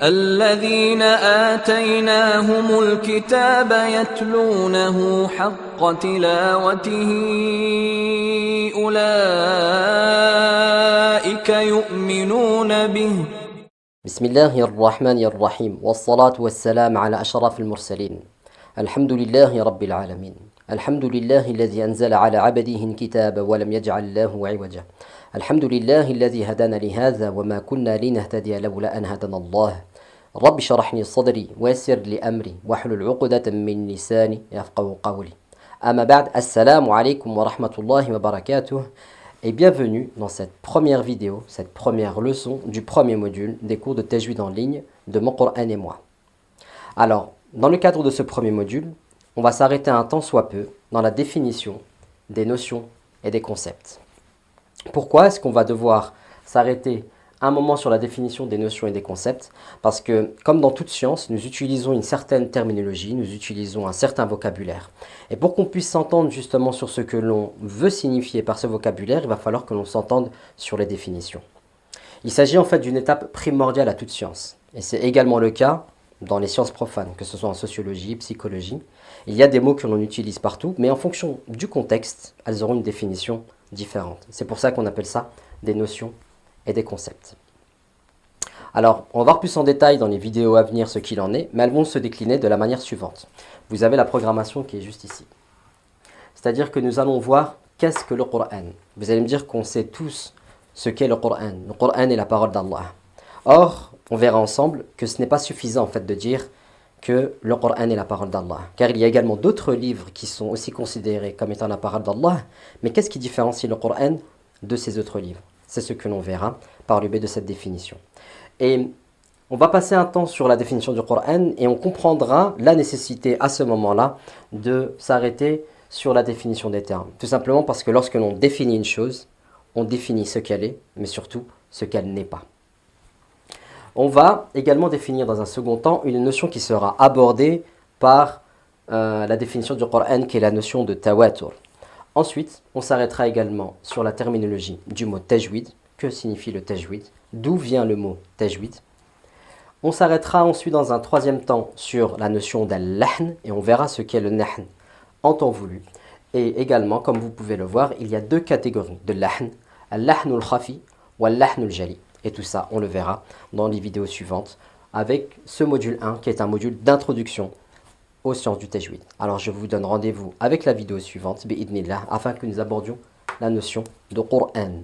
الذين آتيناهم الكتاب يتلونه حق تلاوته أولئك يؤمنون به. بسم الله الرحمن الرحيم والصلاة والسلام على أشرف المرسلين. الحمد لله رب العالمين. الحمد لله الذي أنزل على عبده الكتاب ولم يجعل له عوجا. الحمد لله الذي هدانا لهذا وما كنا لنهتدي لولا أن هدانا الله. رب اشرح لي صدري ويسر لي أمري واحلل عقدة من لساني يفقهوا قولي. أما بعد, assalamu alaikum wa rahmatullahi wa barakatuh. Et bienvenue dans cette première vidéo, cette première leçon du premier module des cours de Tajwid en ligne de Mon Coran et moi. Alors, dans le cadre de ce premier module, on va s'arrêter un temps soit peu dans la définition des notions et des concepts. Pourquoi est-ce qu'on va devoir s'arrêter un moment sur la définition des notions et des concepts? Parce que, comme dans toute science, nous utilisons une certaine terminologie, nous utilisons un certain vocabulaire. Et pour qu'on puisse s'entendre justement sur ce que l'on veut signifier par ce vocabulaire, il va falloir que l'on s'entende sur les définitions. Il s'agit en fait d'une étape primordiale à toute science. Et c'est également le cas dans les sciences profanes, que ce soit en sociologie, psychologie. Il y a des mots que l'on utilise partout, mais en fonction du contexte, elles auront une définition différente. C'est pour ça qu'on appelle ça des notions et des concepts. Alors, on va voir plus en détail dans les vidéos à venir ce qu'il en est, mais elles vont se décliner de la manière suivante. Vous avez la programmation qui est juste ici. C'est-à-dire que nous allons voir qu'est-ce que le Coran. Vous allez me dire qu'on sait tous ce qu'est le Coran. Le Coran est la parole d'Allah. Or, on verra ensemble que ce n'est pas suffisant en fait de dire que le Coran est la parole d'Allah. Car il y a également d'autres livres qui sont aussi considérés comme étant la parole d'Allah. Mais qu'est-ce qui différencie le Coran de ces autres livres? C'est ce que l'on verra par le biais de cette définition. Et on va passer un temps sur la définition du Coran et on comprendra la nécessité à ce moment-là de s'arrêter sur la définition des termes. Tout simplement parce que lorsque l'on définit une chose, on définit ce qu'elle est, mais surtout ce qu'elle n'est pas. On va également définir dans un second temps une notion qui sera abordée par la définition du Coran qui est la notion de tawatur. Ensuite, on s'arrêtera également sur la terminologie du mot tajwid. Que signifie le tajwid? D'où vient le mot tajwid? On s'arrêtera ensuite dans un troisième temps sur la notion d'al-lahn et on verra ce qu'est le nahn en temps voulu. Et également, comme vous pouvez le voir, il y a deux catégories de lahn, al-lahn al-khafi ou al-lahn al-jali. Et tout ça, on le verra dans les vidéos suivantes avec ce module 1 qui est un module d'introduction aux sciences du tajwid. Alors je vous donne rendez-vous avec la vidéo suivante, bi'idnillah, afin que nous abordions la notion de Qur'an.